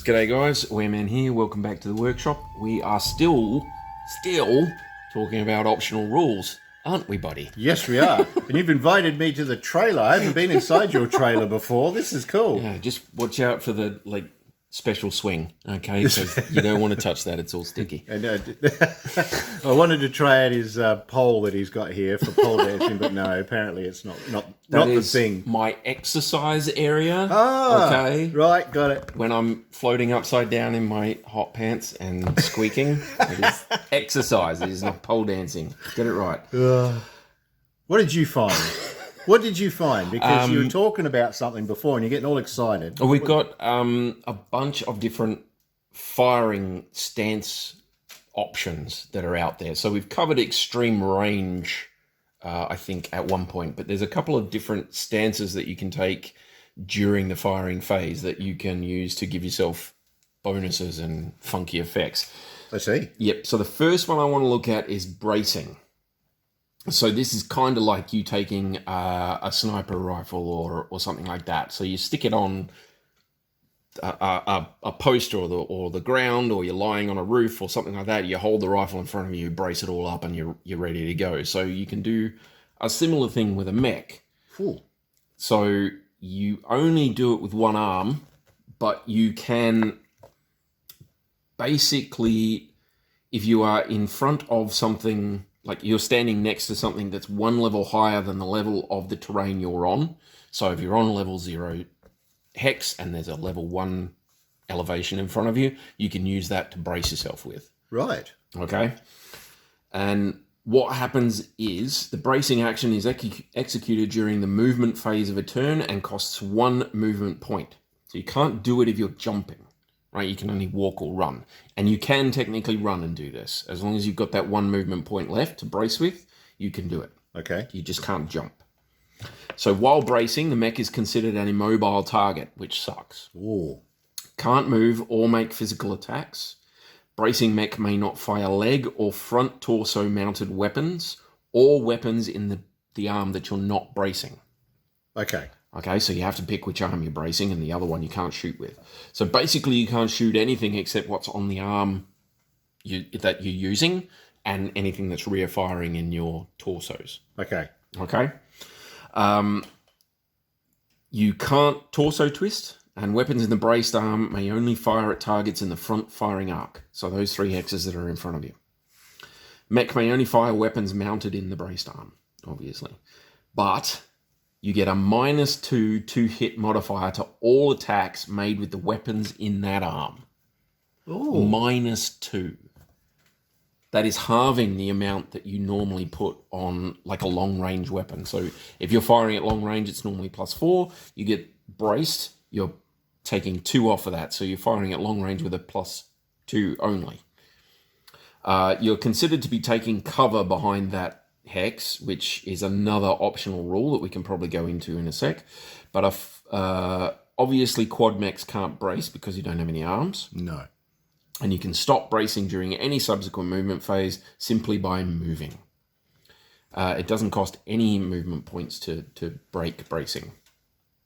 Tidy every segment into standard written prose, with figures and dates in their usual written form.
G'day guys, Wereman here, welcome back to the workshop. We are still talking about optional rules, aren't we, buddy? Yes, we are. And you've invited me to the trailer. I haven't been inside your trailer before. This is cool. Yeah, just watch out for the special swing, okay? Because you don't want to touch that, it's all sticky. And, I wanted to try out his pole that he's got here for pole dancing, but no, apparently it's not the thing. My exercise area. Okay. Right, got it. When I'm floating upside down in my hot pants and squeaking, it is exercise, it is not pole dancing. Get it right. What did you find? What did you find? Because you were talking about something before and you're getting all excited. We've got a bunch of different firing stance options that are out there. So we've covered extreme range, I think, at one point. But there's a couple of different stances that you can take during the firing phase that you can use to give yourself bonuses and funky effects. I see. Yep. So the first one I want to look at is bracing. So this is kind of like you taking a sniper rifle or something like that. So you stick it on a post or the ground, or you're lying on a roof or something like that. You hold the rifle in front of you, brace it all up, and you're ready to go. So you can do a similar thing with a mech. Cool. So you only do it with one arm, but you can basically, if you are in front of something, like you're standing next to something that's one level higher than the level of the terrain you're on. So if you're on level 0 hex and there's a level 1 elevation in front of you, you can use that to brace yourself with. Right. Okay. And what happens is the bracing action is executed during the movement phase of a turn and costs 1 movement point. So you can't do it if you're jumping. Right, you can only walk or run. And you can technically run and do this. As long as you've got that 1 movement point left to brace with, you can do it. Okay. You just can't jump. So while bracing, the mech is considered an immobile target, which sucks. Ooh. Can't move or make physical attacks. Bracing mech may not fire leg or front torso mounted weapons or weapons in the arm that you're not bracing. Okay. Okay, so you have to pick which arm you're bracing, and the other one you can't shoot with. So basically you can't shoot anything except what's on the arm that you're using, and anything that's rear firing in your torsos. Okay. Okay? You can't torso twist, and weapons in the braced arm may only fire at targets in the front firing arc. So those 3 hexes that are in front of you. Mech may only fire weapons mounted in the braced arm, obviously. But you get a -2 hit modifier to all attacks made with the weapons in that arm. Ooh. -2. That is halving the amount that you normally put on like a long range weapon. So if you're firing at long range, it's normally +4. You get braced, you're taking 2 off of that. So you're firing at long range with a +2 only. You're considered to be taking cover behind that hex, which is another optional rule that we can probably go into in a sec. But obviously quad mechs can't brace because you don't have any arms. No. And you can stop bracing during any subsequent movement phase simply by moving. It doesn't cost any movement points to break bracing,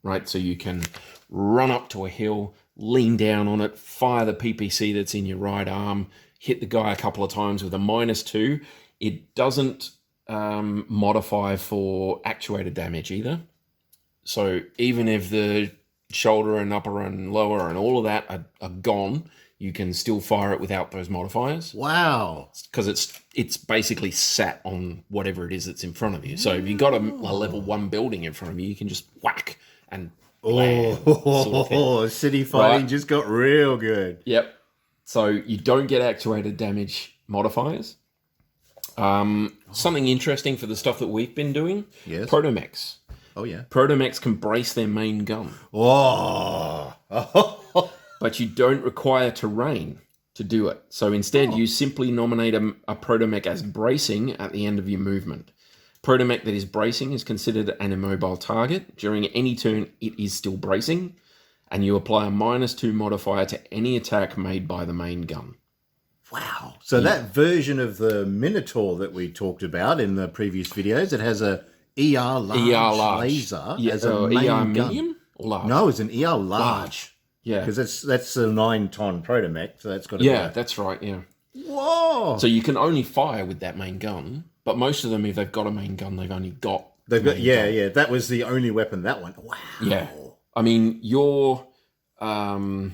right? So you can run up to a hill, lean down on it, fire the PPC that's in your right arm, hit the guy a couple of times with a -2. It doesn't modify for actuated damage either. So even if the shoulder and upper and lower and all of that are gone, you can still fire it without those modifiers. Wow. Because it's basically sat on whatever it is that's in front of you. So if you've got a level 1 building in front of you, you can just whack and blam, sort of city fighting right? just got real good. Yep. So you don't get actuated damage modifiers. Something interesting for the stuff that we've been doing. Yes. Protomechs. Oh, yeah. Protomechs can brace their main gun. Oh. But you don't require terrain to do it. So instead, you simply nominate a protomech as bracing at the end of your movement. Protomech that is bracing is considered an immobile target. During any turn, it is still bracing. And you apply a -2 modifier to any attack made by the main gun. Wow. So that version of the Minotaur that we talked about in the previous videos, it has a ER large laser as a main ER gun. medium or large? No, it's an ER large. Yeah. Because that's a 9-ton protomech, so that's got to be. Yeah, that's right, yeah. Whoa! So you can only fire with that main gun, but most of them, if they've got a main gun, they've only got They've got main gun. yeah. That was the only weapon that one. Wow. Yeah. I mean, your ones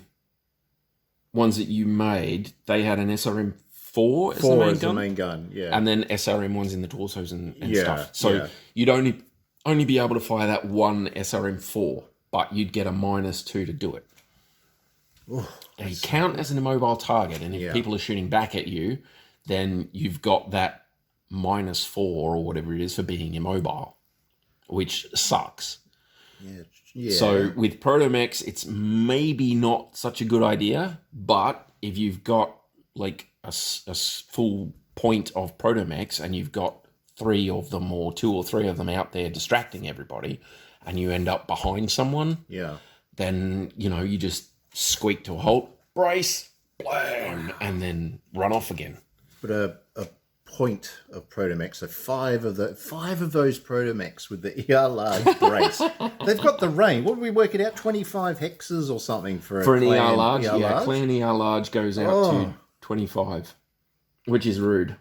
that you made, they had an SRM-4 as the main gun. The main gun, yeah. And then SRM ones in the torsos and Yeah, stuff. So yeah. you'd only be able to fire that one SRM-4, but you'd get a -2 to do it. Now, you count as an immobile target, and if people are shooting back at you, then you've got that -4 or whatever it is for being immobile, which sucks. Yeah. So with protomechs, it's maybe not such a good idea, but if you've got like a full point of protomechs and you've got 3 of them or 2 or 3 of them out there distracting everybody, and you end up behind someone, then, you know, you just squeak to a halt, brace, blam, and then run off again. But a point of protomechs, so 5 of those protomechs with the ER large brace, they've got the range. What did we work it out? 25 hexes or something for an clan, ER large. Clan ER large goes out to 25, which is rude.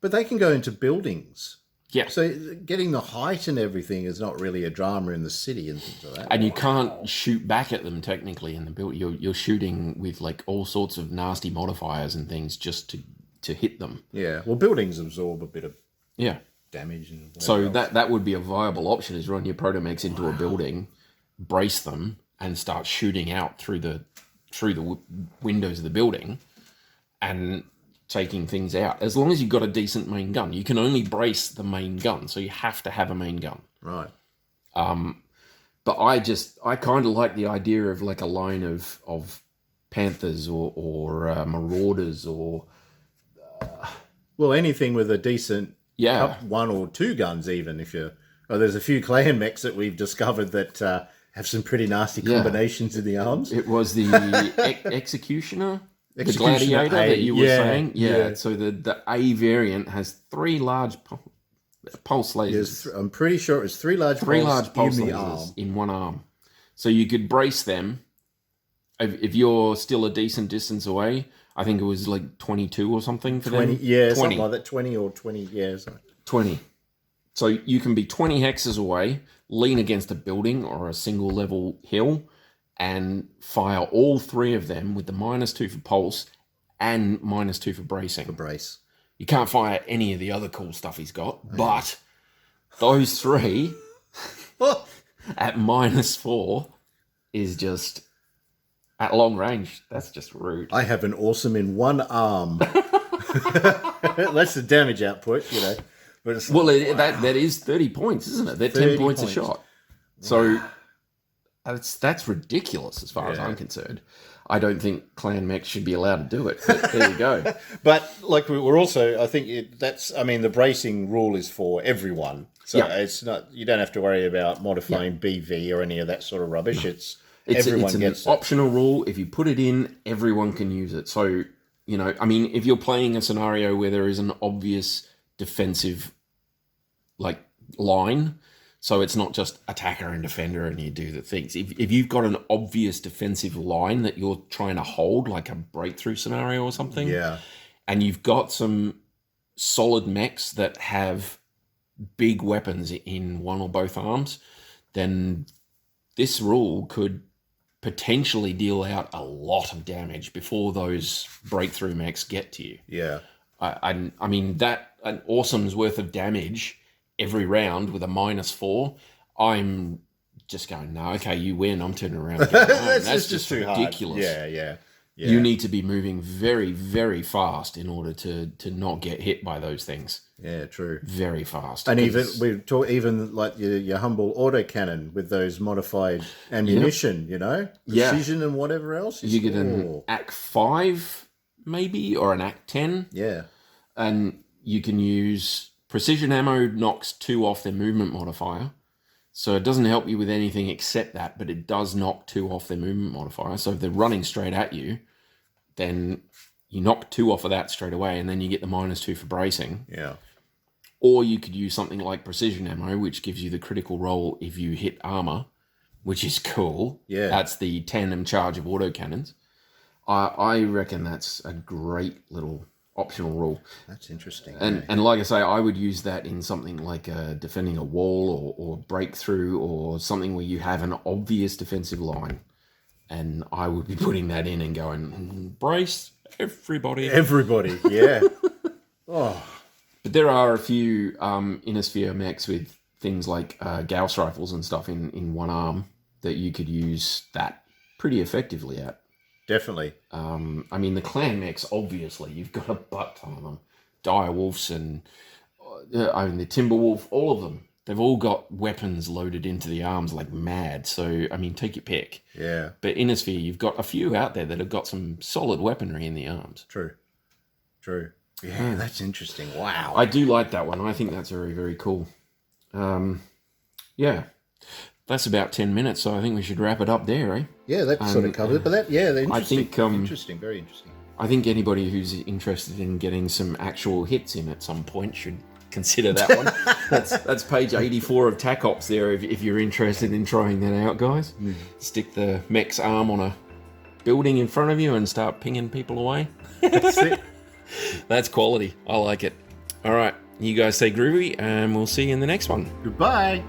But they can go into buildings. Yeah. So getting the height and everything is not really a drama in the city and things like that. And you can't shoot back at them technically in the build. You're shooting with like all sorts of nasty modifiers and things just to hit them. Yeah. Well, buildings absorb a bit of damage and so that would be a viable option, is run your protomechs into a building, brace them, and start shooting out through the windows of the building and taking things out. As long as you've got a decent main gun. You can only brace the main gun, so you have to have a main gun. Right. But I kind of like the idea of like a line of Panthers or Marauders or well, anything with a decent 1 or 2 guns, even if you're. Oh, there's a few clan mechs that we've discovered that have some pretty nasty combinations in the arms. It was the Executioner. The Gladiator that you were saying? Yeah. So the A variant has 3 large pulse lasers. Yes, I'm pretty sure it's 3 large pulse in the arm. In one arm. So you could brace them. If you're still a decent distance away, I think it was like 22 or something for 20, them. Yeah, 20. Something like that. 20 or 20, yeah. Sorry. 20. So you can be 20 hexes away, lean against a building or a single level hill, and fire all 3 of them with the -2 for pulse and -2 for bracing. Brace. You can't fire any of the other cool stuff he's got, but those 3 at -4 is just, at long range, that's just rude. I have an awesome in one arm. That's the damage output, you know. But it's like, that is 30 points, isn't it? They're 10 points a shot. So that's ridiculous as far as I'm concerned. I don't think clan mechs should be allowed to do it, but there you go. But like we're also, I think the bracing rule is for everyone. So it's not, you don't have to worry about modifying BV or any of that sort of rubbish. It's everyone gets an optional rule. If you put it in, everyone can use it. So, you know, I mean, if you're playing a scenario where there is an obvious defensive like line, so it's not just attacker and defender and you do the things. If you've got an obvious defensive line that you're trying to hold, like a breakthrough scenario or something, and you've got some solid mechs that have big weapons in one or both arms, then this rule could potentially deal out a lot of damage before those breakthrough mechs get to you. Yeah. I mean, that an awesome's worth of damage every round with a -4, I'm just going, no, okay, you win. I'm turning around and going, no, that's just too ridiculous. Hard. Yeah. You need to be moving very, very fast in order to not get hit by those things. Yeah, true. Very fast. And even like your humble autocannon with those modified ammunition, you know, precision and whatever else. You get an AC-5 maybe or an AC-10. Yeah. And you can use precision ammo knocks 2 off their movement modifier. So it doesn't help you with anything except that, but it does knock 2 off their movement modifier. So if they're running straight at you, then you knock 2 off of that straight away, and then you get the -2 for bracing. Yeah. Or you could use something like precision ammo, which gives you the critical roll if you hit armor, which is cool. Yeah. That's the tandem charge of autocannons. I reckon that's a great little optional rule. That's interesting. And like I say, I would use that in something like defending a wall or breakthrough or something where you have an obvious defensive line. And I would be putting that in and going, brace everybody. Everybody, yeah. Oh. But there are a few inner sphere mechs with things like Gauss rifles and stuff in one arm that you could use that pretty effectively at. Definitely. I mean, the clan mechs, obviously, you've got a butt ton of them. Dire Wolves and the Timberwolf, all of them. They've all got weapons loaded into the arms like mad. So, I mean, take your pick. Yeah. But Inner Sphere, you've got a few out there that have got some solid weaponry in the arms. True. Yeah, that's interesting. Wow. I do like that one. I think that's very, very cool. Yeah. That's about 10 minutes, so I think we should wrap it up there, eh? Yeah, that sort of covers it. But that, yeah, they're interesting. I think, interesting, very interesting. I think anybody who's interested in getting some actual hits in at some point should consider that one. That's page 84 of TAC Ops there, if you're interested in trying that out, guys. Stick the mech's arm on a building in front of you and start pinging people away. That's it. That's quality. I like it. All right, you guys stay groovy, and we'll see you in the next one. Goodbye.